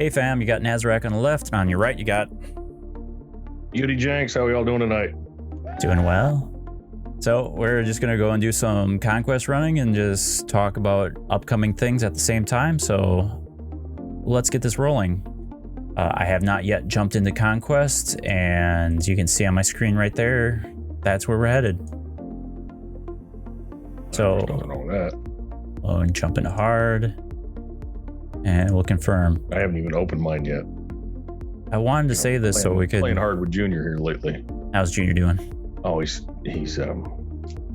Hey fam, you got Nazarac on the left, and on your right you got... EOD Janks, how are y'all doing tonight? Doing well. So we're just gonna go and do some Conquest running and just talk about upcoming things at the same time, so let's get this rolling. I have not yet jumped into Conquest, and you can see on my screen right there, that's where we're headed. So, nothing wrong with that. Oh, and jump into hard, and we'll confirm. I haven't even opened mine yet. I wanted to say this so we could... Playing hard with Junior here lately. How's Junior doing? Oh, he's a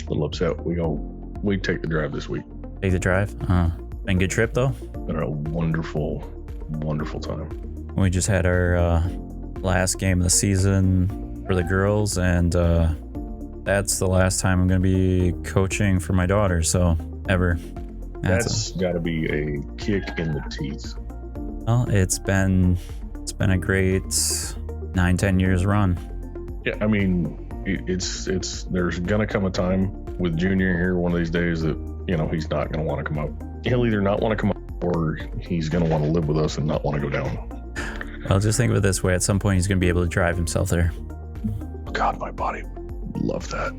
little upset. We take the drive this week. Take the drive? Been a good trip though? Been a wonderful, wonderful time. We just had our last game of the season for the girls, and that's the last time I'm going to be coaching for my daughter, so ever. That's got to be a kick in the teeth. Well, it's been a great 9-10 years run. Yeah, I mean, it's there's gonna come a time with Junior here one of these days that, you know, he's not gonna want to come up. He'll either not want to come up, or he's gonna want to live with us and not want to go down. Well, just think of it this way: at some point, he's gonna be able to drive himself there. God, my body would love that.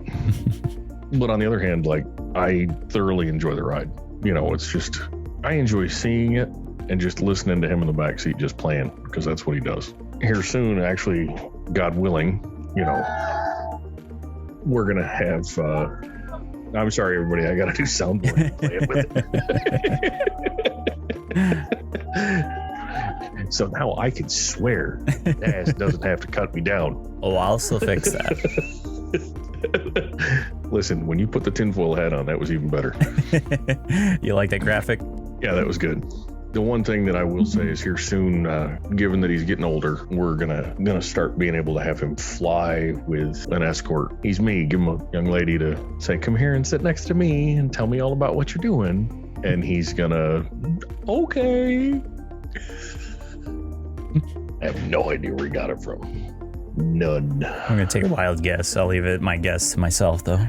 But on the other hand, like, I thoroughly enjoy the ride. You know, it's just, I enjoy seeing it and just listening to him in the backseat just playing, because that's what he does. Here soon, actually, God willing, you know, we're gonna have I'm sorry everybody, I gotta do soundboard playing with it. So now I can swear. Naz doesn't have to cut me down. Oh, I'll still fix that. Listen, when you put the tinfoil hat on, that was even better. You like that graphic? Yeah, that was good. The one thing that I will say is here soon, given that he's getting older, we're gonna start being able to have him fly with an escort. He's me. Give him a young lady to say, "Come here and sit next to me and tell me all about what you're doing," and he's gonna, okay. I have no idea where he got it from. None. I'm gonna take a wild guess. I'll leave my guess to myself though.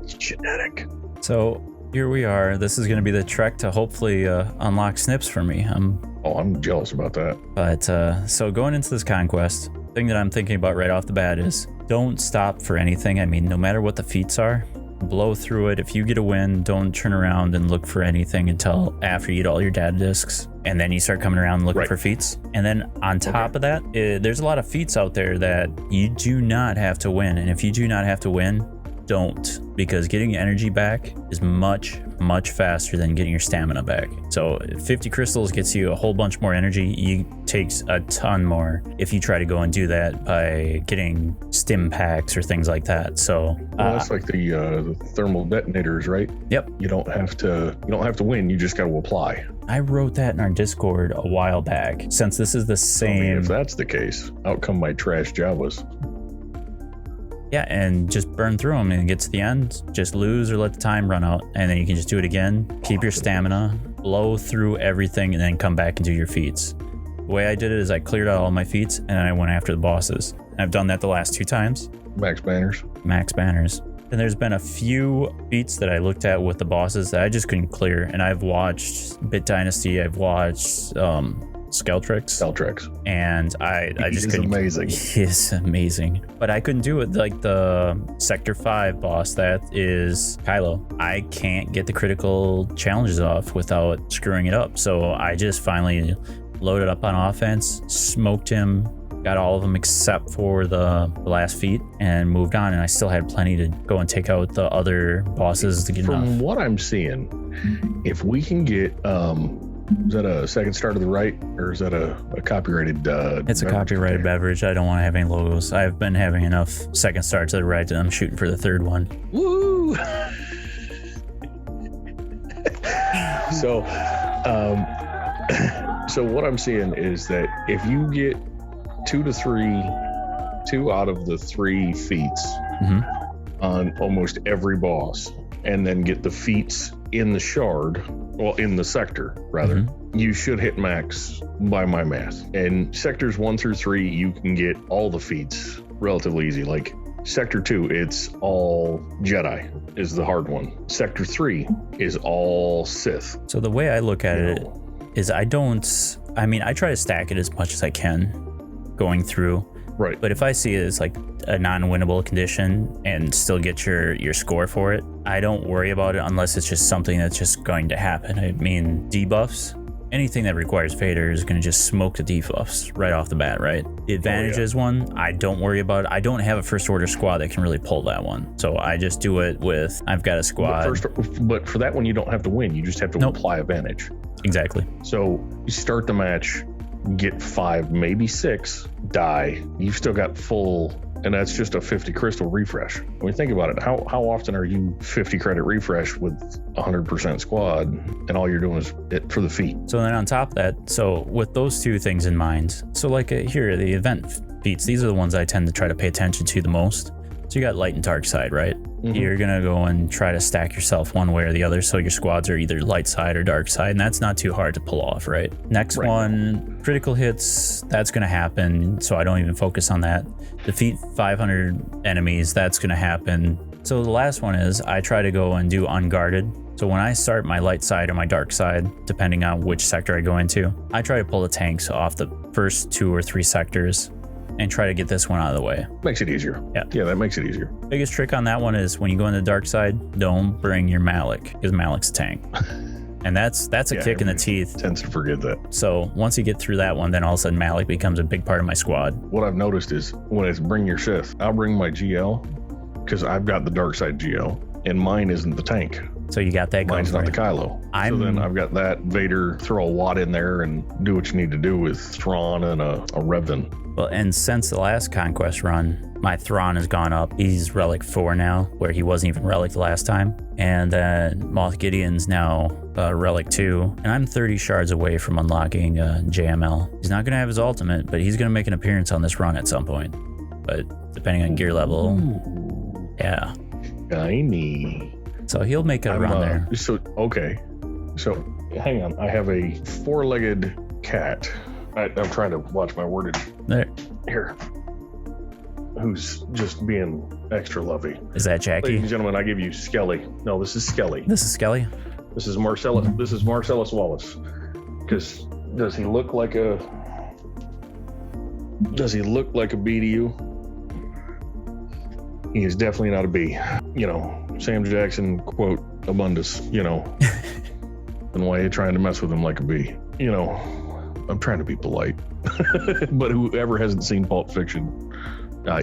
It's genetic. So here we are. This is going to be the trek to hopefully unlock snips for me. I'm jealous about that. But so going into this Conquest, the thing that I'm thinking about right off the bat is don't stop for anything. I mean, no matter what the feats are, blow through it. If you get a win, don't turn around and look for anything until after you eat all your data discs. And then you start coming around looking for feats. And then on top of that, there's a lot of feats out there that you do not have to win. And if you do not have to win, don't, because getting energy back is much faster than getting your stamina back. So 50 crystals gets you a whole bunch more energy. It takes a ton more if you try to go and do that by getting stim packs or things like that. So that's like the thermal detonators, right? Yep. You don't have to win, you just got to apply. I wrote that in our Discord a while back. Since this is the same, I mean, if that's the case, out come my trash Javas. Yeah, and just burn through them and get to the end, just lose or let the time run out, and then you can just do it again, keep your stamina, blow through everything, and then come back and do your feats. The way I did it is I cleared out all my feats, and then I went after the bosses. I've done that the last 2 times. Max banners. And there's been a few feats that I looked at with the bosses that I just couldn't clear, and I've watched Bit Dynasty, I've watched Skeltrix, and I just couldn't. Amazing. He is amazing, but I couldn't do it. Like the Sector 5 boss, that is Kylo. I can't get the critical challenges off without screwing it up. So I just finally loaded up on offense, smoked him, got all of them except for the last feat, and moved on. And I still had plenty to go and take out the other bosses to get enough. From what I'm seeing, if we can get is that a second star to the right, or is that a copyrighted it's a copyrighted beverage. I don't want to have any logos. I've been having enough second star to the right that I'm shooting for the third one. Woo! So what I'm seeing is that if you get 2 out of the 3 feats on almost every boss, and then get the feats in the shard, well, in the sector rather, you should hit max by my math. And sectors 1 through 3, you can get all the feats relatively easy. Like Sector 2, it's all Jedi is the hard one. Sector 3 is all Sith. So the way I look at it is I don't I mean, I try to stack it as much as I can going through. Right. But if I see it as like a non-winnable condition and still get your score for it, I don't worry about it unless it's just something that's just going to happen. I mean, debuffs, anything that requires Fader is going to just smoke the debuffs right off the bat, right? The advantages one, I don't worry about it. I don't have a first order squad that can really pull that one. So I just do it with, I've got a squad. But for that one, you don't have to win. You just have to apply advantage. Exactly. So you start the match, get 5, maybe 6, die. You've still got full, and that's just a 50 crystal refresh. When you think about it, how often are you 50 credit refresh with 100% squad, and all you're doing is it for the feat? So then on top of that, so with those two things in mind, so like here are the event feats. These are the ones I tend to try to pay attention to the most. So you got light and dark side, right? Mm-hmm. You're gonna go and try to stack yourself one way or the other, so your squads are either light side or dark side, and that's not too hard to pull off, right? Next one, critical hits, that's gonna happen, so I don't even focus on that. Defeat 500 enemies, that's gonna happen. So the last one is I try to go and do unguarded. So when I start my light side or my dark side, depending on which sector I go into, I try to pull the tanks off the first 2 or 3 sectors and try to get this one out of the way. Makes it easier. Yeah, that makes it easier. Biggest trick on that one is when you go into the dark side, don't bring your Malik, because Malik's a tank. And that's a kick in the teeth. Tends to forget that. So once you get through that one, then all of a sudden Malik becomes a big part of my squad. What I've noticed is when it's bring your Sith, I'll bring my GL, because I've got the dark side GL, and mine isn't the tank. So you got that going. Mine's not the Kylo. So then I've got that Vader, throw a Watt in there and do what you need to do with Thrawn and a Revan. Well, and since the last Conquest run, my Thrawn has gone up. He's Relic 4 now, where he wasn't even Relic the last time. And then Moff Gideon's now Relic 2. And I'm 30 shards away from unlocking JML. He's not going to have his ultimate, but he's going to make an appearance on this run at some point. But depending on gear level, yeah. Shiny. So he'll make a run there. So hang on. I have a 4-legged cat. I'm trying to watch my wordage. There. Here. Who's just being extra lovey. Is that Jackie? Ladies and gentlemen, I give you Skelly. No, this is Skelly. This is Skelly? This is Marcellus. This is Marcellus Wallace. Because does he look like a B to you? He is definitely not a B. You know, Sam Jackson quote Abundus, you know. And why are you trying to mess with him like a B? You know, I'm trying to be polite. But whoever hasn't seen Pulp Fiction,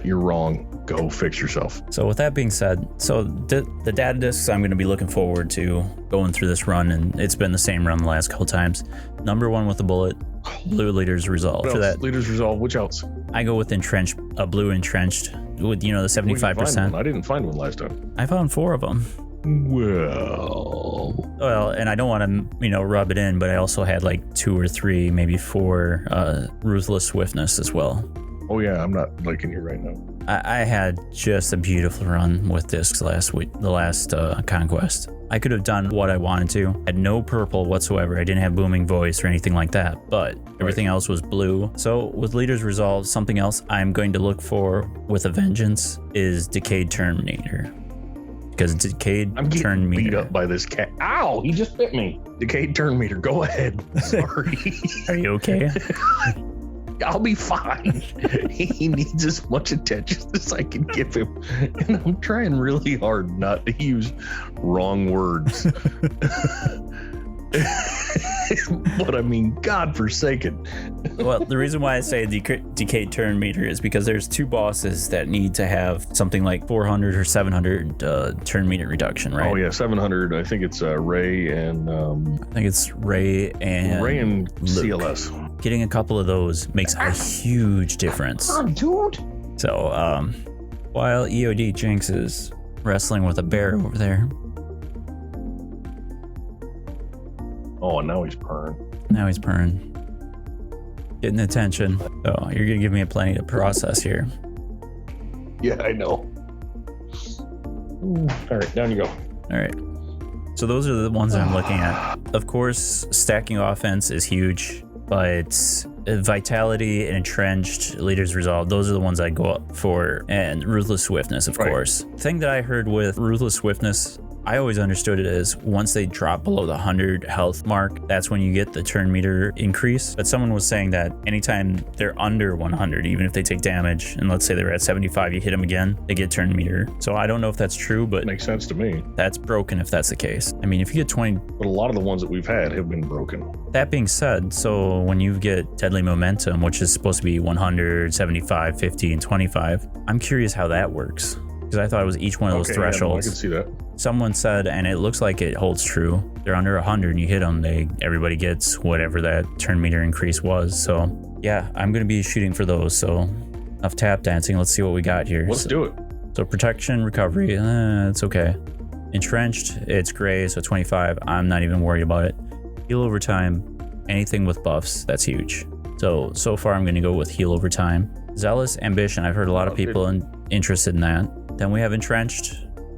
you're wrong. Go fix yourself. So with that being said, so the data discs I'm going to be looking forward to going through this run, and it's been the same run the last couple times. Number 1 with the bullet, blue Leader's Resolve. For that, Leader's Resolve, which else? I go with entrenched, a blue entrenched with, the 75%. I didn't find one last time. I found 4 of them. Well, and I don't want to, rub it in, but I also had like 2 or 3, maybe 4 Ruthless Swiftness as well. Oh yeah, I'm not liking you right now. I had just a beautiful run with discs last week, the last Conquest. I could have done what I wanted to. I had no purple whatsoever. I didn't have booming voice or anything like that, but everything else was blue. So with Leader's Resolve, something else I'm going to look for with a vengeance is Decayed Terminator. Because Decayed Terminator. I'm getting beat up by this cat. Ow, he just bit me. Decayed Terminator, go ahead. Sorry. Are you okay? I'll be fine. He needs as much attention as I can give him. And I'm trying really hard not to use wrong words. But I mean, God forsaken. Well, the reason why I say Decayed Turn Meter is because there's 2 bosses that need to have something like 400 or 700 turn meter reduction, right? Oh yeah, 700. I think it's Ray and Ray and Luke. CLS. Getting a couple of those makes a huge difference. Oh, dude. So, while EOD Jinx is wrestling with a bear over there. Oh, and now he's purring. Getting attention. So you're gonna give me plenty to process here. Yeah, I know. All right, down you go. All right. So those are the ones I'm looking at. Of course, stacking offense is huge, but vitality and entrenched, Leader's Resolve, those are the ones I go up for, and Ruthless Swiftness, of course. Thing that I heard with Ruthless Swiftness I always understood it as once they drop below the 100 health mark, that's when you get the turn meter increase. But someone was saying that anytime they're under 100, even if they take damage, and let's say they're at 75, you hit them again, they get turn meter. So I don't know if that's true, but makes sense to me. That's broken if that's the case. I mean, if you get 20... But a lot of the ones that we've had have been broken. That being said, so when you get deadly momentum, which is supposed to be 100, 75, 50, and 25, I'm curious how that works. Because I thought it was each one of those thresholds. I can see that. Someone said, and it looks like it holds true, they're under 100 and you hit them, everybody gets whatever that turn meter increase was. So yeah, I'm going to be shooting for those. So enough tap dancing. Let's see what we got here. Let's do it. So protection, recovery, it's okay. Entrenched, it's gray, so 25. I'm not even worried about it. Heal over time, anything with buffs, that's huge. So far I'm going to go with heal over time. Zealous ambition, I've heard a lot of people interested in that. Then we have entrenched,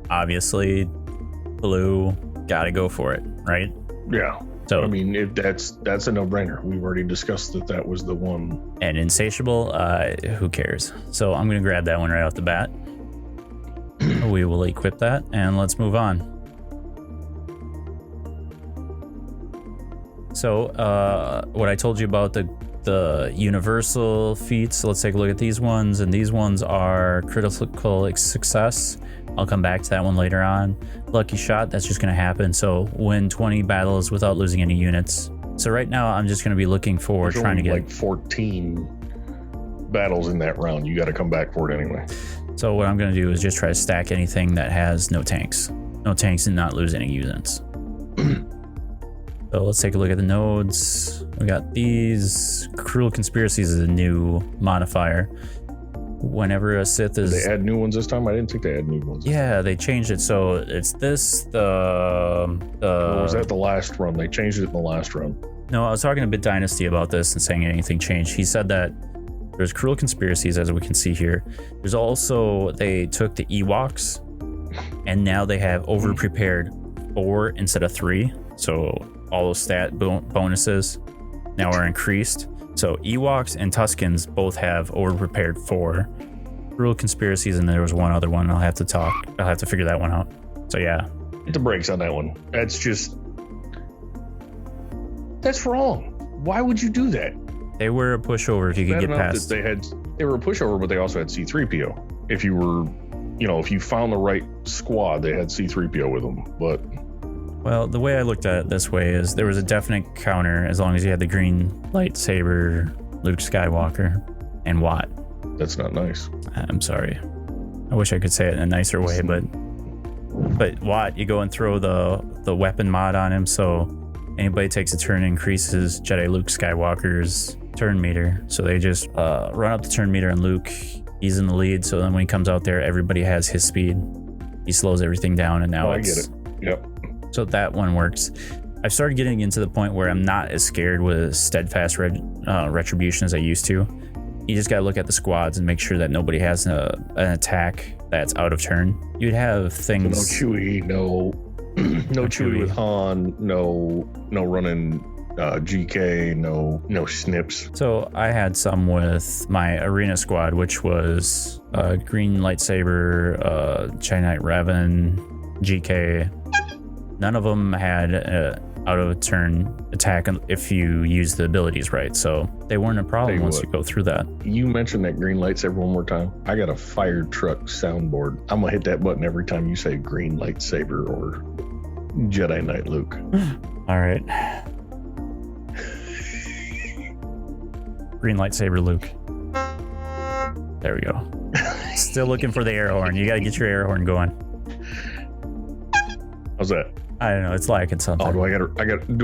obviously blue, gotta go for it, right? Yeah. So I mean, that's a no-brainer. We've already discussed that was the one. And insatiable, who cares? So I'm gonna grab that one right off the bat. We will equip that and let's move on. So what I told you about the universal feats, let's take a look at these ones, and these ones are critical success. I'll come back to that one later on. Lucky shot, that's just going to happen. So win 20 battles without losing any units. So right now I'm just going to be looking for trying to get like 14 battles in that round. You got to come back for it anyway. So what I'm going to do is just try to stack anything that has no tanks and not lose any units. So let's take a look at the nodes. We got these. Cruel Conspiracies is a new modifier. Whenever a Sith is... Did they add new ones this time? I didn't think they had new ones. Yeah, they changed it. So it's this, Or was that the last run? They changed it in the last run. No, I was talking to Bit Dynasty about this and saying anything changed. He said that there's Cruel Conspiracies, as we can see here. There's also, they took the Ewoks, and now they have over-prepared 4 instead of 3. So all those stat bonuses now are increased. So Ewoks and Tuskens both have over-prepared 4. Cruel Conspiracies, and there was one other one. I'll have to figure that one out. So yeah. Hit the brakes on that one. That's wrong. Why would you do that? They were a pushover if you could get past. They were a pushover, but they also had C-3PO. If you found the right squad, they had C-3PO with them. But well, the way I looked at it this way is there was a definite counter as long as you had the green lightsaber, Luke Skywalker, and Watt. That's not nice. I'm sorry. I wish I could say it in a nicer way, but Watt, you go and throw the weapon mod on him, so anybody takes a turn increases Jedi Luke Skywalker's turn meter. So they just run up the turn meter on Luke. He's in the lead, so then when he comes out there, everybody has his speed. He slows everything down, and now I get it. Yep. So that one works. I've started getting into the point where I'm not as scared with steadfast retribution as I used to. You just gotta look at the squads and make sure that nobody has an attack that's out of turn. You'd have things. So no Chewie, no Chewie with Han, no running GK, no snips. So I had some with my arena squad, which was green lightsaber, Jedi Knight Revan, GK. None of them had out of turn attack if you use the abilities right, so they weren't a problem once you go through that. You mentioned that green lightsaber one more time. I got a fire truck soundboard. I'm gonna hit that button every time you say green lightsaber or Jedi Knight Luke. All right. Green lightsaber Luke. There we go. Still looking for the air horn. You gotta get your air horn going. How's that? I don't know. It's like something. Oh, do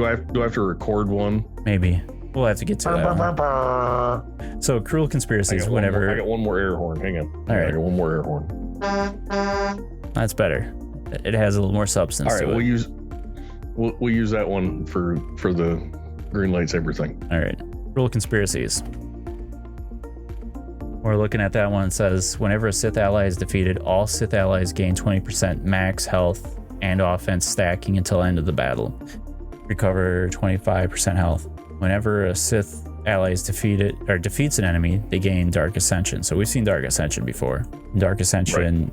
I have to record one? Maybe. We'll have to get to that. So Cruel Conspiracies, whenever. I got one more air horn. Hang on. All right. I got one more air horn. That's better. It has a little more substance. All right. To it. We'll use that one for the green lightsaber thing. All right. Cruel Conspiracies. We're looking at that one. It says whenever a Sith ally is defeated, all Sith allies gain 20% max health and offense stacking until end of the battle. Recover 25% health. Whenever a Sith ally is defeated or defeats an enemy, they gain Dark Ascension. So we've seen Dark Ascension before. Dark Ascension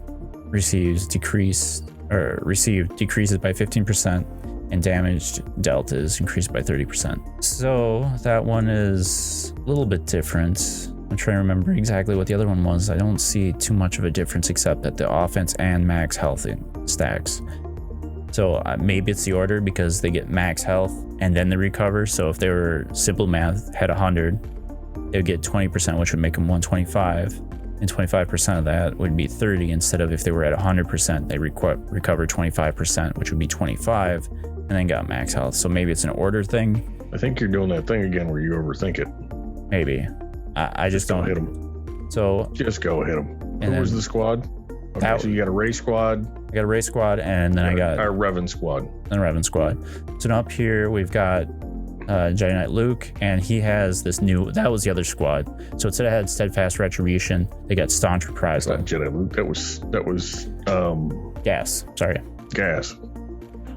receives decreased or received decreases by 15%, and damage dealt is increased by 30%. So that one is a little bit different. I'm trying to remember exactly what the other one was. I don't see too much of a difference except that the offense and max health stacks. So maybe it's the order because they get max health and then they recover. So if they were simple math, had 100, they would get 20%, which would make them 125. And 25% of that would be 30 instead of if they were at 100, they recover 25%, which would be 25, and then got max health. So maybe it's an order thing. I think you're doing that thing again where you overthink it. Maybe. I just don't hit them. So just go hit them. Who was the squad? Okay, so you got a race squad. I got a race squad, and then I got a Revan squad. And a Revan squad. So now up here we've got Jedi Knight Luke, and he has this new. That was the other squad. So instead of had Steadfast Retribution, they got Staunch Reprisal. That's not Jedi Luke. That was Gas. Sorry. Gas.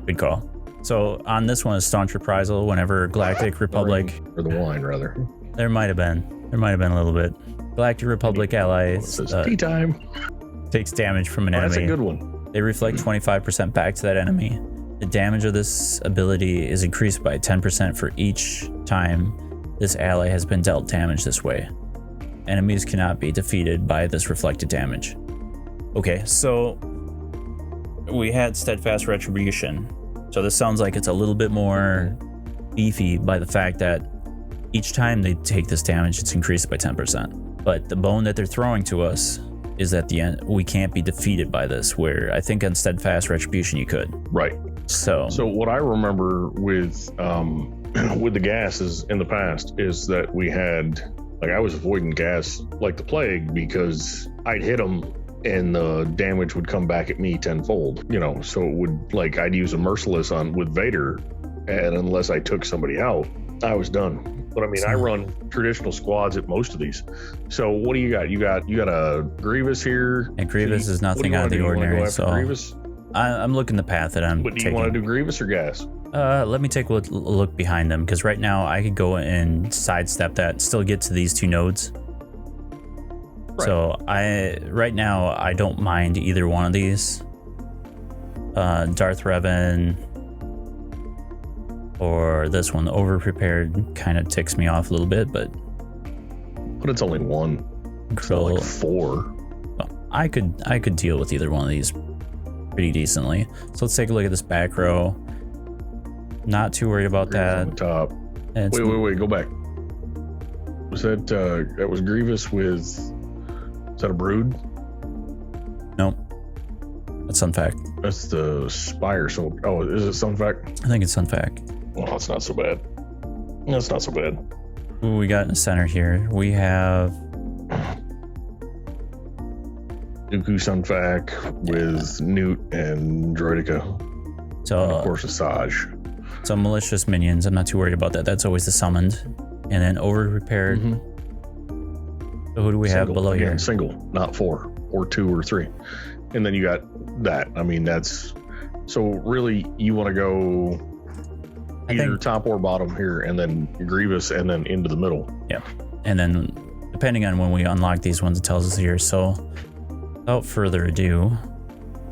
Good call. So on this one is Staunch Reprisal. Whenever Galactic Republic or the wine rather. There might have been a little bit. Galactic Republic allies tea time. Takes damage from an enemy. That's a good one. They reflect 25% back to that enemy. The damage of this ability is increased by 10% for each time this ally has been dealt damage this way. Enemies cannot be defeated by this reflected damage. Okay, so we had Steadfast Retribution. So this sounds like it's a little bit more beefy by the fact that each time they take this damage, it's increased by 10%. But the bone that they're throwing to us is at the end, we can't be defeated by this, where I think on Steadfast Retribution you could. Right. So what I remember with the gases in the past is that we had, like, I was avoiding gas like the plague because I'd hit them and the damage would come back at me tenfold, you know, so it would, like, I'd use a merciless with Vader, and unless I took somebody out, I was done. But I mean, I run traditional squads at most of these. So what do you got? You got a Grievous here. And Grievous is nothing out of the ordinary. So Grievous? I'm looking the path that I'm taking. But do you want to do Grievous or gas? Let me take a look behind them, because right now I could go and sidestep that, still get to these two nodes. Right. So right now I don't mind either one of these. Darth Revan or this one, over prepared, kind of ticks me off a little bit, but it's only one. So like 4. I could deal with either one of these pretty decently. So let's take a look at this back row. Not too worried about that. On the top. Wait, go back. Was that was Grievous with? Is that a Brood? Nope. That's Sunfac. That's the Spire. So, is it Sunfac? I think it's Sunfac. Well, that's not so bad. That's not so bad. Who we got in the center here? We have Dooku Sunfac with Newt and Droideka. So, and of course, Asajj. So malicious minions. I'm not too worried about that. That's always the summoned. And then over prepared. So who do we have below here? Single, not 4 or 2 or 3. And then you got that. I mean, that's so really you want to go either top or bottom here, and then Grievous, and then into the middle. Yeah. And then depending on when we unlock these ones, it tells us here. So without further ado,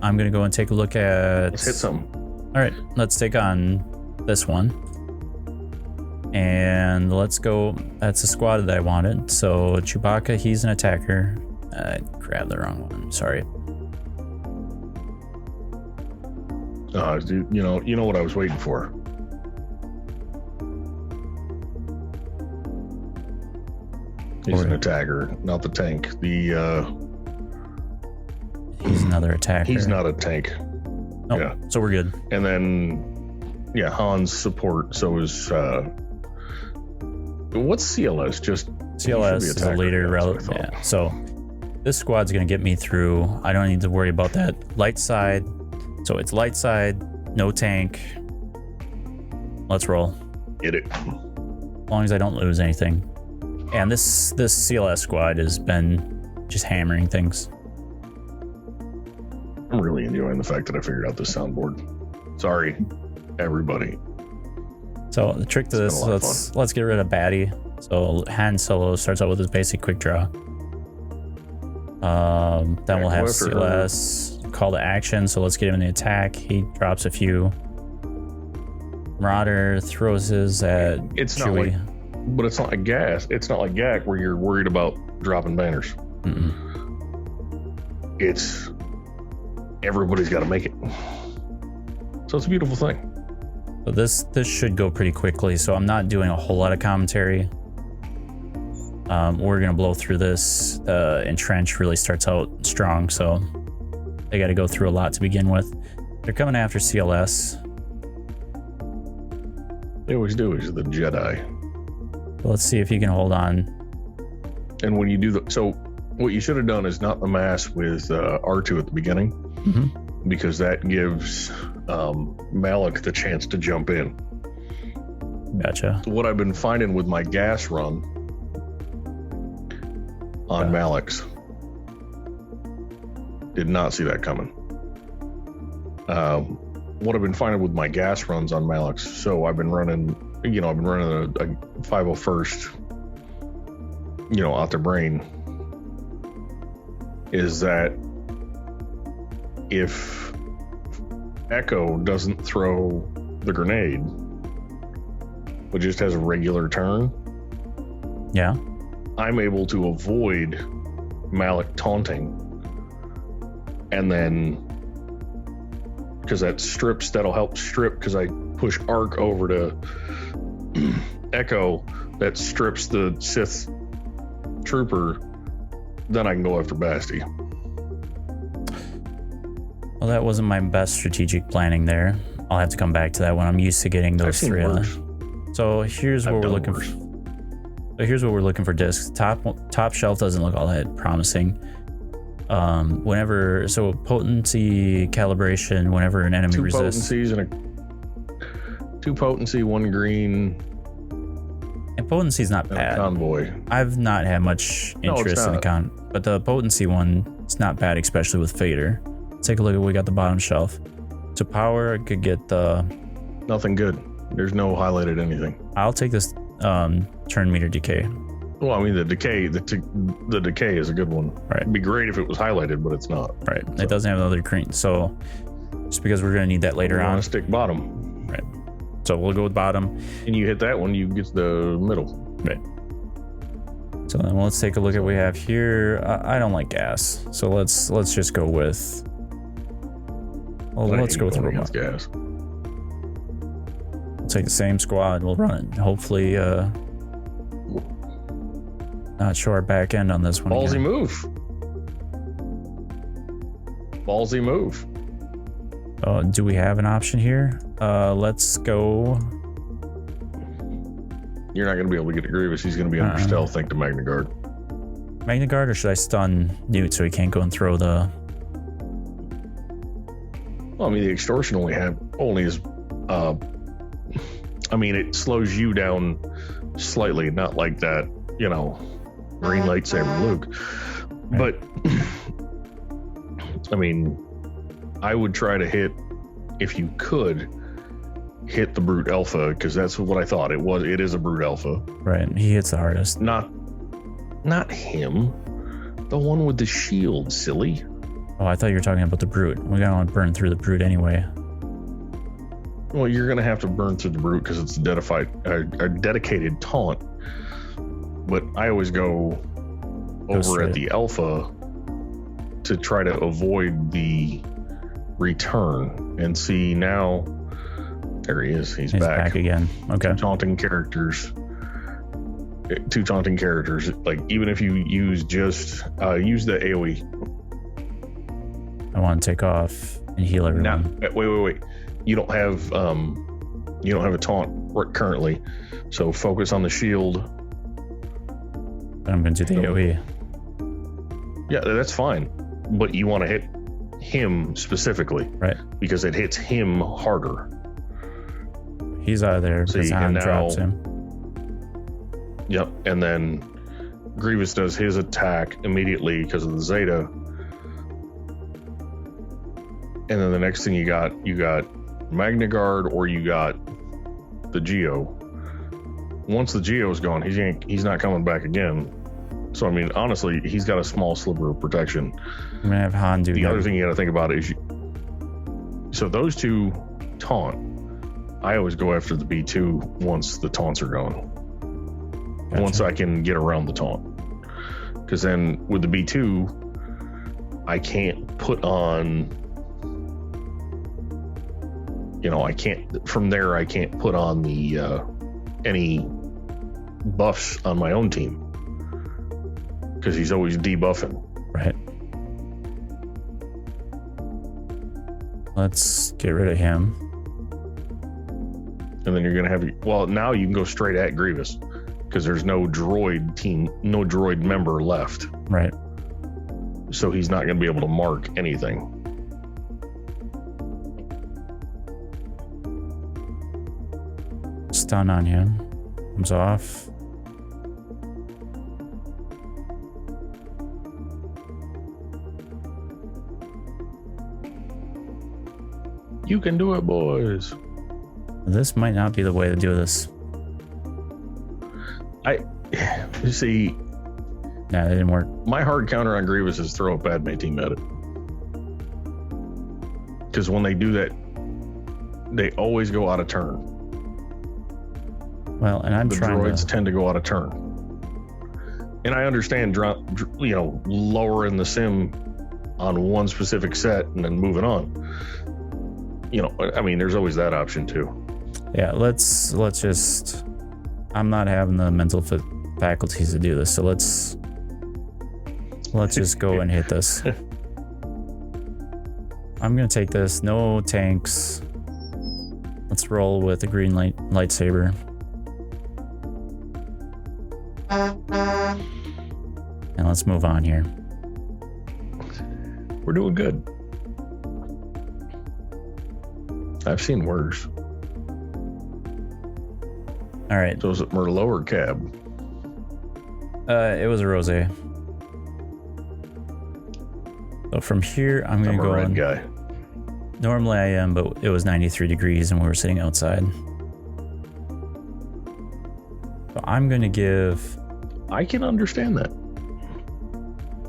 I'm going to go and take a look at. Let's hit something. All right. Let's take on this one. And let's go. That's the squad that I wanted. So Chewbacca, he's an attacker. I grabbed the wrong one. Sorry. Dude, you know what I was waiting for. He's an attacker, not the tank. He's another attacker. He's not a tank. Oh, yeah. So we're good. And then, Han's support. So is what's CLS? Just CLS is a later relative. Yeah. So this squad's gonna get me through. I don't need to worry about that. Light side. So it's light side, no tank. Let's roll. Get it. As long as I don't lose anything. And this CLS squad has been just hammering things. I'm really enjoying the fact that I figured out this soundboard. Sorry, everybody. So the trick to this, let's get rid of baddie. So Han Solo starts out with his basic quick draw. Then we'll have CLS, call to action, so let's get him in the attack. He drops a few. Marauder throws his at It's Chewie. not like, but it's not like gas. It's not like GAC where you're worried about dropping banners. It's everybody's got to make it. So it's a beautiful thing. So this should go pretty quickly, so I'm not doing a whole lot of commentary. We're gonna blow through this. Entrench really starts out strong, so they got to go through a lot to begin with. They're coming after CLS. They always do. Is the Jedi. Let's see if he can hold on. And when you do so what you should have done is not the mass with R2 at the beginning, because that gives Malik the chance to jump in. Gotcha. What I've been finding with my gas run on Malik's, did not see that coming. What I've been finding with my gas runs on Malik's, so I've been running a 501st, out the brain, is that if Echo doesn't throw the grenade, but just has a regular turn, yeah, I'm able to avoid Malik taunting, and then because that'll help strip, because I push Arc over to Echo, that strips the Sith trooper, then I can go after Basti. Well, that wasn't my best strategic planning there. I'll have to come back to that one. I'm used to getting those three. So here's what we're looking for. So here's what we're looking for discs. Top shelf doesn't look all that promising. So potency calibration, whenever an enemy resists. Two potency, one green. And potency's not bad. Convoy. I've not had much interest in the but the potency one, it's not bad, especially with Fader. Let's take a look at what we got the bottom shelf. So power, I could get the... Nothing good. There's no highlighted anything. I'll take this turn meter decay. Well, I mean, the decay is a good one. Right. It'd be great if it was highlighted, but it's not. Right. So. It doesn't have another green. So just because we're going to need that later on. Stick bottom. Right. So we'll go with bottom. And you hit that one, you get the middle. Right. So then let's take a look at what we have here. I don't like gas. So let's just go with... Well, let's go with robot. Gas. We'll take the same squad. We'll run it. Hopefully... Not sure our back end on this one. Ballsy again. move. Ballsy move. Do we have an option here? Let's go. You're not going to be able to get to Grievous. He's going to be under stealth, thanks to Magna Guard. Magna Guard, or should I stun Newt so he can't go and throw the... Well, I mean, the extortion only is... I mean, it slows you down slightly, not like that, green lightsaber Luke. Right. But I mean, I would try to hit, if you could, hit the Brute Alpha, because that's what I thought it was. It is a Brute Alpha. Right. He hits the hardest. Not him. The one with the shield, silly. Oh, I thought you were talking about the Brute. We gotta want to burn through the Brute anyway. Well, you're gonna have to burn through the Brute because it's a dedicated taunt. But I always go over at the Alpha to try to avoid the return, and see now. There he is. He's back again. Okay. Two taunting characters. Like, even if you use use the AoE. I want to take off and heal everyone. Now, wait. You don't have a taunt currently, so focus on the shield. I'm going to do the AoE. Yeah, that's fine. But you want to hit him specifically. Right. Because it hits him harder. He's out of there because Han drops him. Yep. And then Grievous does his attack immediately because of the Zeta. And then the next thing you got Magna Guard, or you got the Geo. Once the Geo's gone, he's not coming back again. So, I mean, honestly, he's got a small sliver of protection. I'm going to have Han do the other thing you got to think about is, so those two taunt. I always go after the B2 once the taunts are gone. Gotcha. Once I can get around the taunt. Because then with the B2, I can't put on, I can't, from there, I can't put on the, any buffs on my own team. Because he's always debuffing. Right. Let's get rid of him. And then you're going to have, well, now you can go straight at Grievous. Because there's no droid team, no droid member left. Right. So he's not going to be able to mark anything. Stun on him. Comes off. You can do it, boys. This might not be the way to do this. You see, nah, that didn't work. My hard counter on Grievous is throw a Padme team at it. Because when they do that, they always go out of turn. Well, and the droids tend to go out of turn. And I understand, lowering the sim on one specific set and then moving on. I mean, there's always that option too. Yeah, let's just. I'm not having the mental faculties to do this, so let's just go and hit this. I'm gonna take this. No tanks. Let's roll with the green lightsaber. And let's move on here. We're doing good. I've seen worse. All right. So is it Merlot or Cab? It was a rosé. So from here, I'm gonna go a red on. Guy. Normally I am, but it was 93 degrees and we were sitting outside. So I'm gonna give. I can understand that.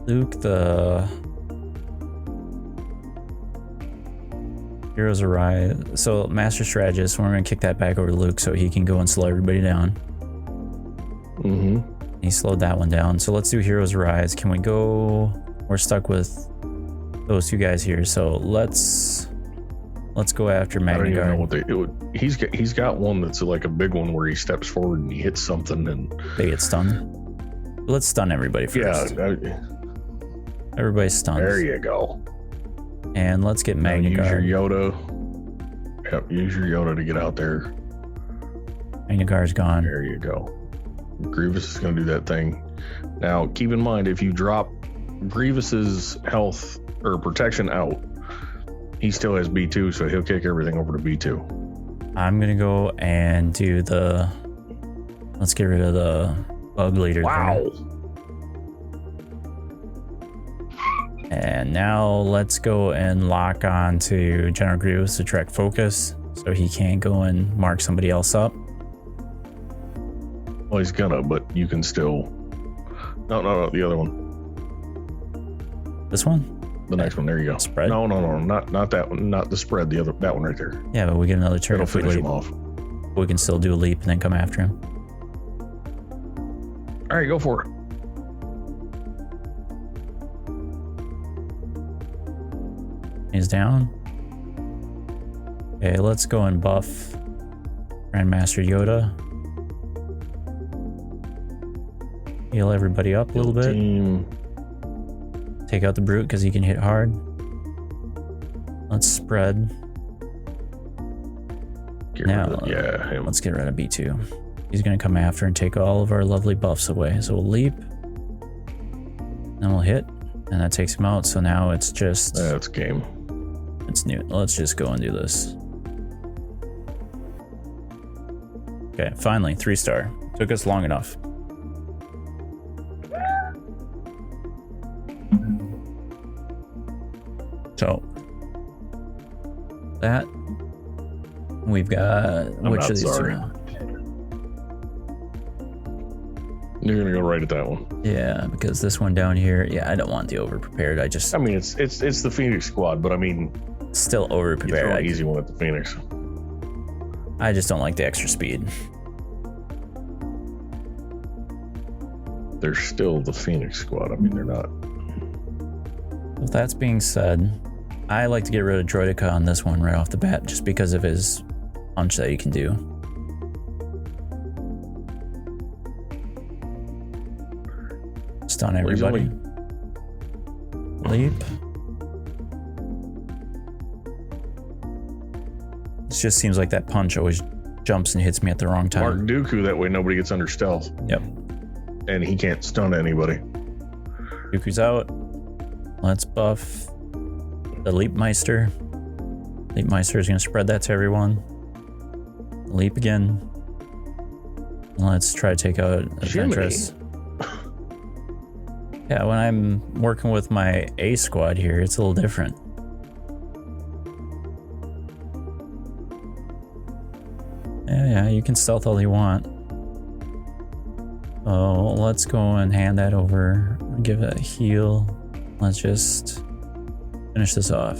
Luke the Heroes Arise. So Master Strategist, we're gonna kick that back over to Luke so he can go and slow everybody down. Mm-hmm. He slowed that one down. So let's do Heroes Arise. Can we go? We're stuck with those two guys here. So let's go after Magna I don't Guard. even know what he's got one that's like a big one where he steps forward and he hits something and They get stunned. Let's stun everybody first. Yeah. Everybody's stunned. There you go. And let's get Magna Guard. Use your Yoda. Yep, use your Yoda to get out there. Magna Guard's gone. There you go. Grievous is going to do that thing. Now, keep in mind, if you drop Grievous's health or protection out, he still has B2, so he'll kick everything over to B2. I'm going to go and do the... Let's get rid of the bug leader. Wow. There. And now let's go and lock on to General Grievous to direct focus so he can't go and mark somebody else up. Well, he's gonna, but you can still... No, the other one. This one? The next one, there you go. Spread? No, not that one, not the spread, that one right there. Yeah, but we get another turn. It'll finish him off. We can still do a leap and then come after him. All right, go for it. He's down. Okay, let's go and buff Grandmaster Yoda. Heal everybody up a little bit. Team. Take out the brute because he can hit hard. Let's spread. Let's get rid of B2. He's going to come after and take all of our lovely buffs away. So we'll leap. Then we'll hit. And that takes him out. So now it's just... That's game. It's new. Let's just go and do this. Okay, finally, 3-star. Took us long enough. So that we've got which of these two? You're gonna go right at that one. Yeah, because this one down here, yeah, I don't want the over-prepared. I mean, it's the Phoenix squad, but I mean, still you over-prepared. throw an easy one at the Phoenix. I just don't like the extra speed. They're still the Phoenix squad. I mean, they're not. With that being said, I like to get rid of Droideka on this one right off the bat, just because of his punch that he can do. Stun everybody. Leap. It just seems like that punch always jumps and hits me at the wrong time. Mark Dooku, that way nobody gets under stealth. Yep. And he can't stun anybody. Dooku's out. Let's buff the Leapmeister. Leapmeister is going to spread that to everyone. Leap again. Let's try to take out Adventurous. Yeah, when I'm working with my A squad here, it's a little different. Yeah, you can stealth all you want. So let's go and hand that over. Give it a heal. Let's just finish this off.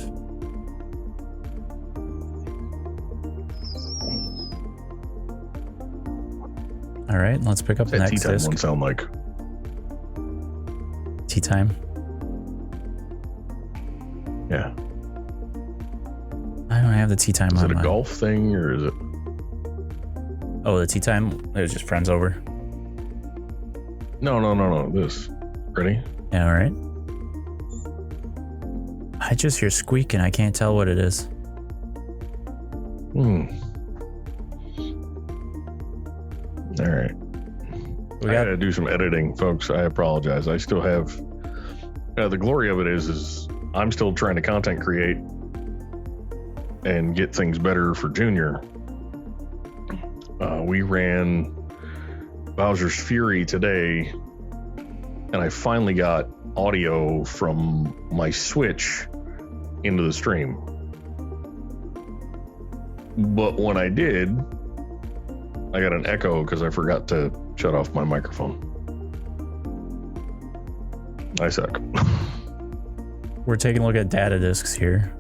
All right, let's pick up the That next Tea Time disc. one sound like. Tea time. Yeah. I don't have the tea time Is on it a mine. golf thing or is it? Oh, the tea time? It was just friends over. No. This. Ready? Yeah, all right. I just hear squeaking. I can't tell what it is. All right. I gotta do some editing, folks. I apologize. I still have. The glory of it is I'm still trying to content create and get things better for Junior. We ran Bowser's Fury today, and I finally got audio from my Switch into the stream. But when I did, I got an echo because I forgot to shut off my microphone. I suck. We're taking a look at data discs here.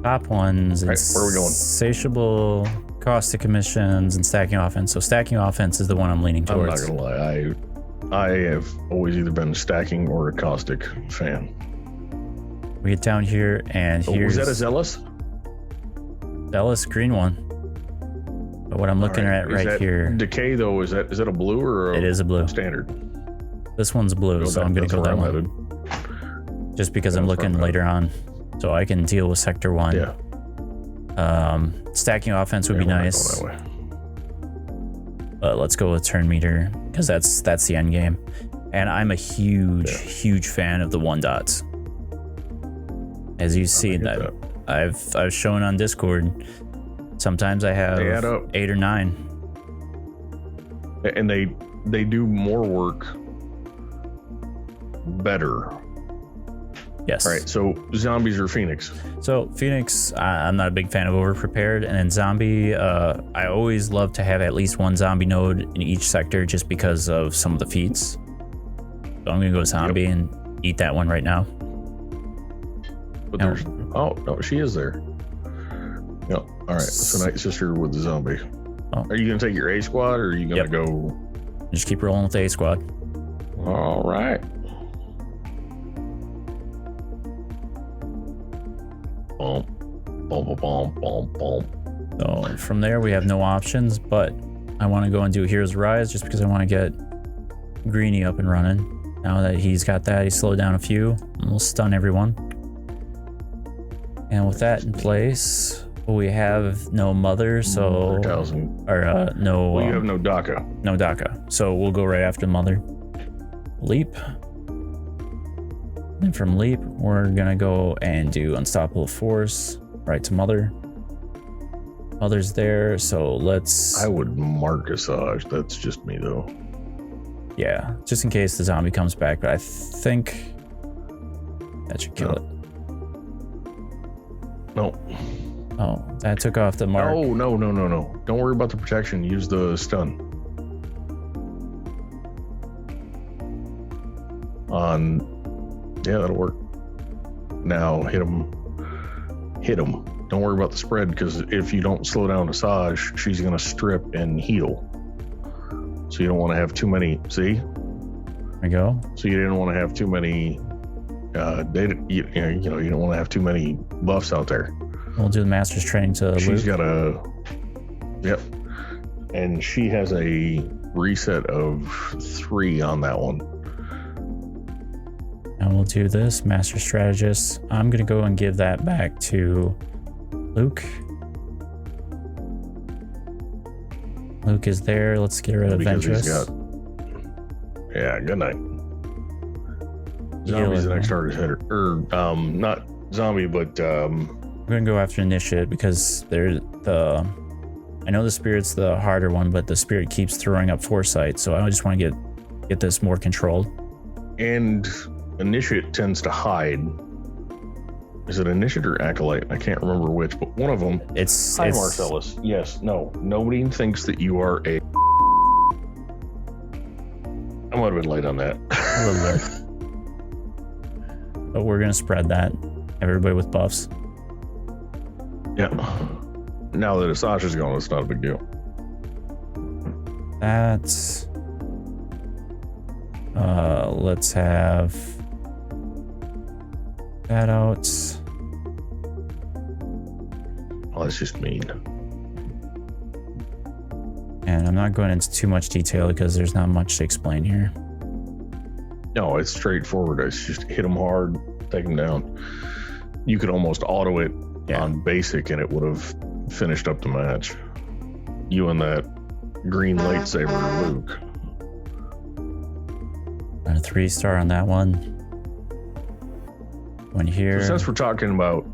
Top ones, Right, where are we going? Insatiable, caustic emissions, and stacking offense. So stacking offense is the one I'm leaning I'm towards. not gonna lie. I have always either been a stacking or a caustic fan. We get down here, and here's Was that a Zealous? Zealous green one. But what I'm looking at Is right that here, Decay though, is that a blue or it is a blue. standard? This one's blue, so I'm gonna go that one. Just because I'm looking later on, so I can deal with Sector 1. Yeah. Stacking offense would be we're not nice. going that way. But let's go with turn meter, because that's the end game. And I'm a huge fan of the 1 dots. As you see, that I've shown on Discord. Sometimes I have They add up. 8 or 9. And they do more work better. Yes. All right, so zombies or Phoenix? So Phoenix, I'm not a big fan of overprepared, and then zombie, I always love to have at least 1 zombie node in each sector just because of some of the feats. So I'm gonna go zombie and eat that one right now. But there's no, she is there. Yeah. All right. So Night Sister with the zombie. Oh. Are you gonna take your A squad or are you gonna go? Just keep rolling with the A squad. All right. Boom, boom, boom, boom, boom. So from there we have no options, but I want to go and do Hero's Rise just because I want to get Greenie up and running. Now that he's got that, he slowed down a few, and we'll stun everyone. And with that in place, we have no mother, so 4,000. or no. Well, you have no DACA. No DACA, so we'll go right after mother. Leap. And from leap, we're gonna go and do Unstoppable Force right to mother. Mother's there, so let's. I would Marcusage. That's just me though. Yeah, just in case the zombie comes back, but I think that should kill it. No. Oh, that took off the mark. Oh, no. Don't worry about the protection. Use the stun. Yeah, that'll work. Now hit him. Don't worry about the spread, because if you don't slow down Asajj, she's going to strip and heal. So you don't want to have too many. See? There we go. So you didn't want to have too many. You don't want to have too many buffs out there. We'll do the master's training to She's Luke. got a. Yep. And she has a reset of 3 on that one. And we'll do this, Master Strategist. I'm going to go and give that back to Luke. Luke is there. Let's get rid of Ventress. Yeah, good night. Zombie's the next target hitter. Not zombie, but... I'm going to go after Initiate because I know the Spirit's the harder one, but the Spirit keeps throwing up Foresight, so I just want to get this more controlled. And Initiate tends to hide. Is it Initiate or Acolyte? I can't remember which, but one of them. Hi, Marcellus. Yes, no. Nobody thinks that you are a... I might have been late on that. A little bit. But we're going to spread that. Everybody with buffs. Yeah. Now that Asajj is gone, it's not a big deal. That's... let's have that out. Oh, that's just mean. And I'm not going into too much detail because there's not much to explain here. No, it's straightforward. It's just hit them hard, take them down. You could almost auto it on basic and it would have finished up the match. You and that green lightsaber, Luke. A 3-star on that one. One here. So since we're talking about,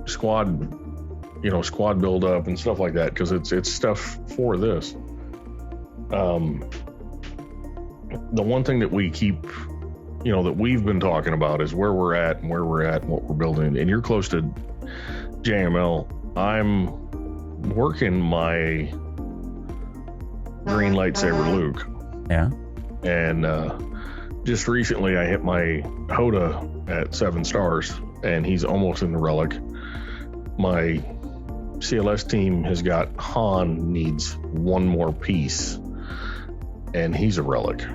squad build up and stuff like that, because it's stuff for this. The one thing that we keep, that we've been talking about is where we're at and what we're building. And you're close to JML. I'm working my green lightsaber Luke. Yeah. And just recently I hit my Hoda at 7 stars and he's almost in the relic. My CLS team has got Han needs 1 more piece and he's a relic.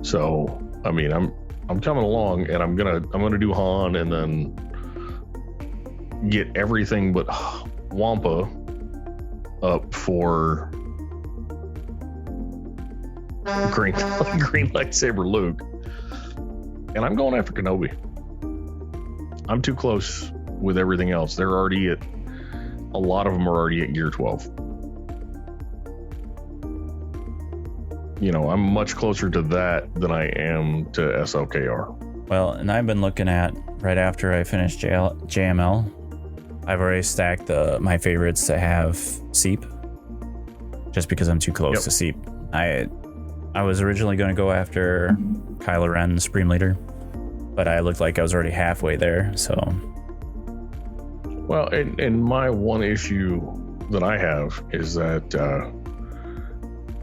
So, I mean, I'm coming along and I'm gonna do Han and then get everything but Wampa up for green lightsaber Luke, and I'm going after Kenobi. I'm too close with everything else. They're already at, a lot of them are already at gear 12. I'm much closer to that than I am to SLKR. Well, and I've been looking at, right after I finished JML, I've already stacked my favorites to have Seep, just because I'm too close to Seep. I was originally going to go after Kylo Ren, the Supreme Leader, but I looked like I was already halfway there, so... Well, and my one issue that I have is that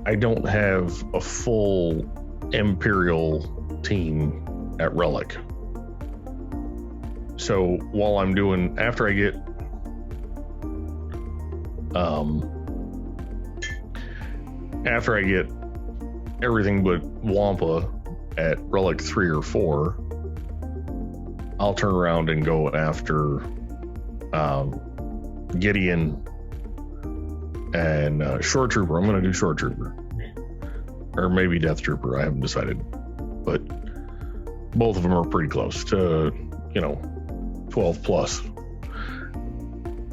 I don't have a full Imperial team at Relic. So while I'm doing... After I get... After I get everything but Wampa at Relic 3 or 4, I'll turn around and go after Gideon and Short Trooper. I'm going to do Short Trooper. Or maybe Death Trooper. I haven't decided. But both of them are pretty close to, 12 plus.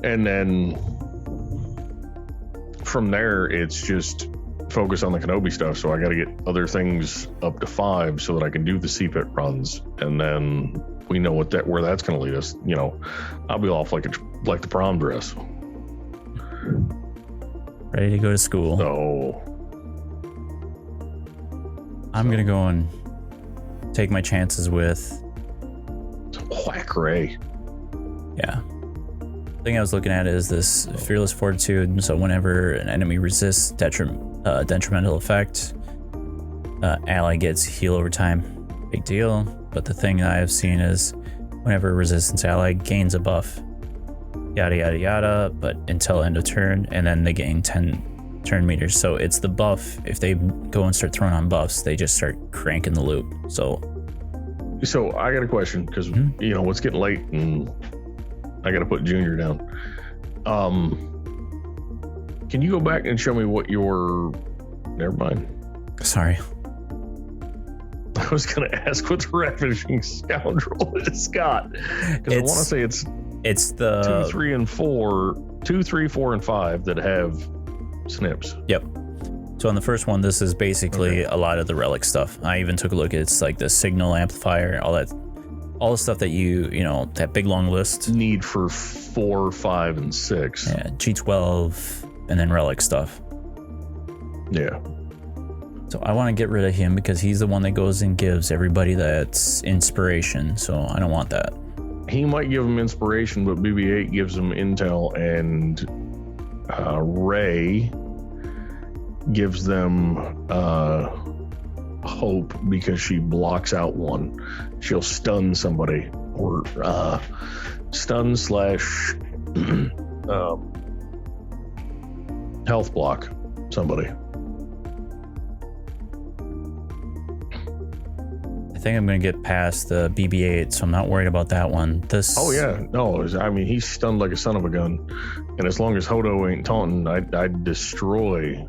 And then from there, it's just focus on the Kenobi stuff. So I got to get other things up to 5 so that I can do the CPIT runs. And then we know where that's going to lead us. I'll be off like the prom dress. Ready to go to school. So I'm going to go and take my chances with Whack Ray. Yeah. The thing I was looking at is this Fearless Fortitude. So whenever an enemy resists detrimental effect, ally gets heal over time. Big deal. But the thing that I've seen is whenever a resistance ally gains a buff, yada yada yada, but until end of turn, and then they gain 10 turn meters. So it's the buff. If they go and start throwing on buffs, they just start cranking the loop. So I got a question, because you know it's getting late and I got to put Junior down. Can you go back and show me what your? Never mind. Sorry. I was going to ask what the Ravishing Scoundrel is got, because I want to say it's the 2, 3, and 4, 2, 3, 4, and 5 that have snips. Yep. So on the first one, this is basically a lot of the relic stuff. I even took a look at it's like the signal amplifier, all the stuff that you know, that big long list need for 4, 5, and 6. Yeah, G12 and then relic stuff. Yeah. So I want to get rid of him because he's the one that goes and gives everybody that's inspiration. So I don't want that. He might give them inspiration, but BB-8 gives them intel, and Ray gives them hope because she blocks out one. She'll stun somebody, or stun / health block somebody. I think I'm going to get past the BB-8, so I'm not worried about that one. Oh yeah, no, I mean, he's stunned like a son of a gun, and as long as Hodo ain't taunting, I'd destroy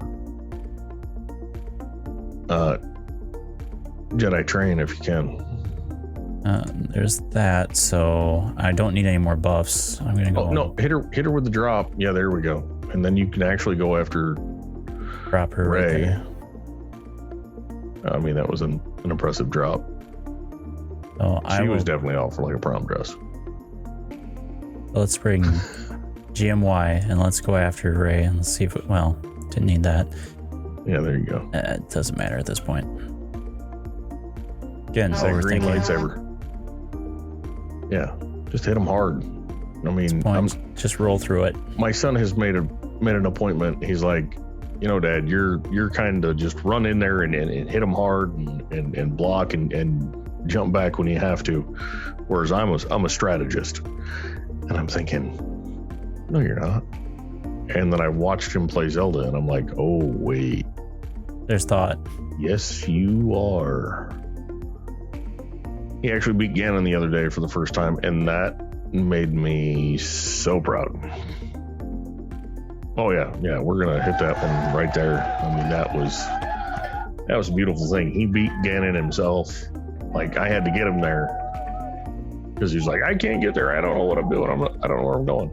Jedi Train if you can. There's that, so I don't need any more buffs. I'm gonna go. Oh, no, hit her with the drop. Yeah, there we go. And then you can actually go after drop her Ray. Right there. I mean, that was an impressive drop. Oh, she was definitely off for like a prom dress. Let's bring GMY and let's go after Ray and let's see if didn't need that. Yeah, there you go. It doesn't matter at this point. Again, green lightsaber. Yeah, just hit him hard. I mean, just roll through it. My son has made an appointment. He's like, you know, Dad, you're kind of just run in there and hit him hard and block and jump back when you have to. Whereas I'm a strategist, and I'm thinking, no, you're not. And then I watched him play Zelda, and I'm like, oh wait, there's thought. Yes, you are. He actually beat Ganon the other day for the first time, and that made me so proud. Oh yeah, we're gonna hit that one right there. I mean, that was a beautiful thing. He beat Ganon himself. Like, I had to get him there because he's like, I can't get there. I don't know what I'm doing. I don't know where I'm going.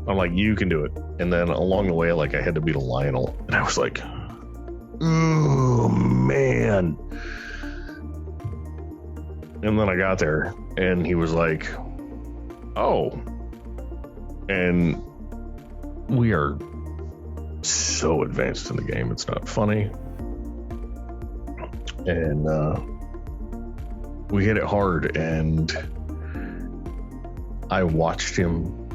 I'm like, you can do it. And then along the way, like, I had to beat a Lionel, and I was like, oh man. And then I got there, and he was like, oh. And we are so advanced in the game, it's not funny. And we hit it hard, and I watched him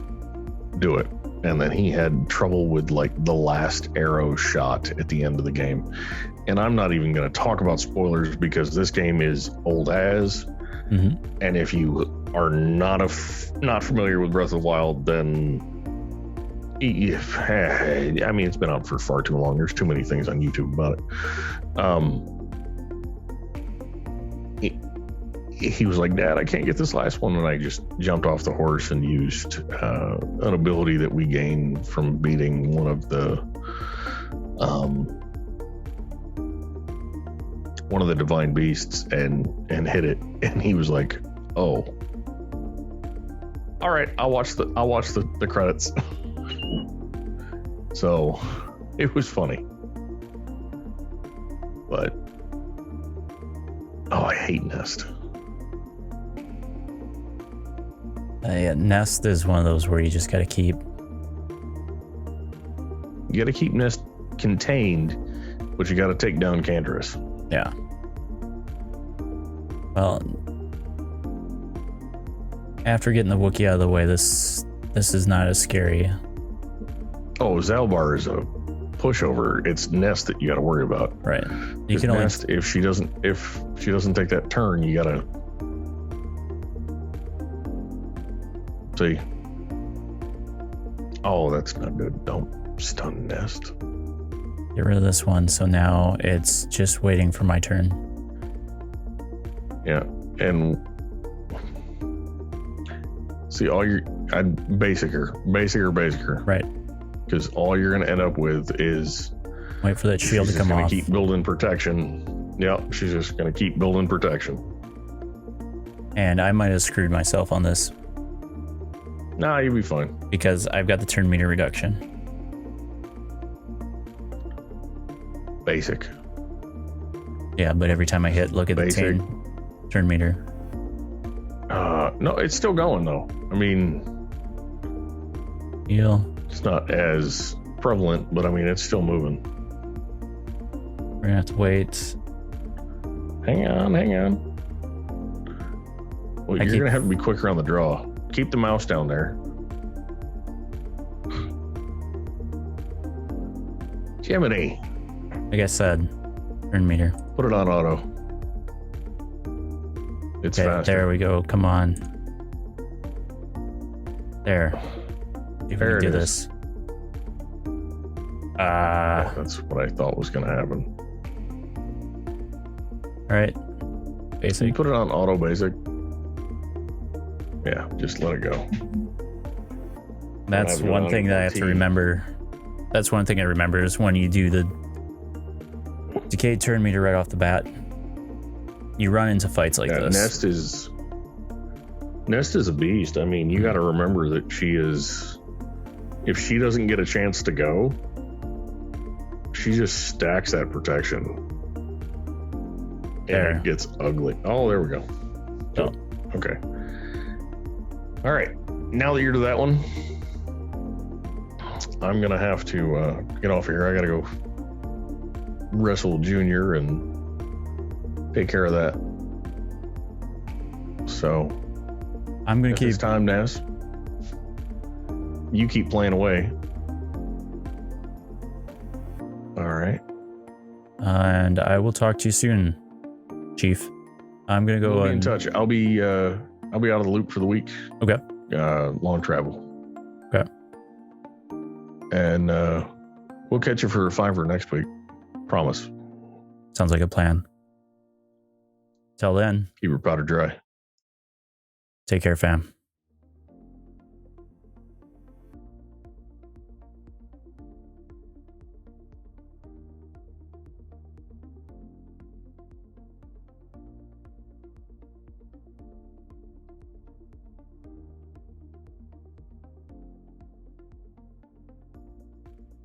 do it. And then he had trouble with like the last arrow shot at the end of the game. And I'm not even going to talk about spoilers because this game is old as. Mm-hmm. And if you are not familiar with Breath of the Wild, then I mean, it's been out for far too long. There's too many things on YouTube about it. He was like, Dad, I can't get this last one. And I just jumped off the horse and used an ability that we gained from beating one of the divine beasts and hit it. And he was like, oh, all right, I'll watch the credits. So it was funny, but I hate Nest. Yeah, Nest is one of those where you just got to keep Nest contained, but you got to take down Canderous. Yeah. Well, after getting the Wookiee out of the way, this is not as scary. Oh, Zalbar is a pushover. It's Nest that you got to worry about. Right. You can only Nest, if she doesn't take that turn, you gotta see. Oh, that's not good. Don't stun Nest. get rid of this one. So now it's just waiting for my turn. Yeah, and see, I'd basic her. Right. Because all you're gonna end up with is Wait for that shield to come off. Keep building protection. Yep, she's just gonna keep building protection. And I might have screwed myself on this Nah, you'll be fine. because I've got the turn meter reduction. Basic. Yeah, but every time I hit, look at Basic. the turn meter. No, it's still going though. I mean, Heal. it's not as prevalent, but I mean, it's still moving. We're gonna have to wait. Hang on. Well, you're gonna have to be quicker on the draw. Keep the mouse down there. Jiminy. Like I said, turn meter. Put it on auto. It's Okay, faster. there we go. Come on. There. See if we There can it do is. this. That's what I thought was going to happen. All right. So you Basic. put it on auto basic. Yeah, just let it go. That's have it one on thing that I have to T. remember. That's one thing I remember is when you do the decay turn meter right off the bat, you run into fights like this. Nest is a beast. I mean, you got to remember that she is. If she doesn't get a chance to go, she just stacks that protection, and There. it gets ugly. Oh, there we go. Oh. Okay. All right. Now that you're to that one, I'm gonna have to get off here. I gotta go wrestle Junior and take care of that. So I'm gonna at keep. this time, Naz, you keep playing away. All right. And I will talk to you soon, Chief. I'm gonna go We'll be in touch. I'll be out of the loop for the week. Okay. Long travel. Okay. And we'll catch you for a $5 next week. Promise. Sounds like a plan. Till then, Keep your powder dry. take care, fam.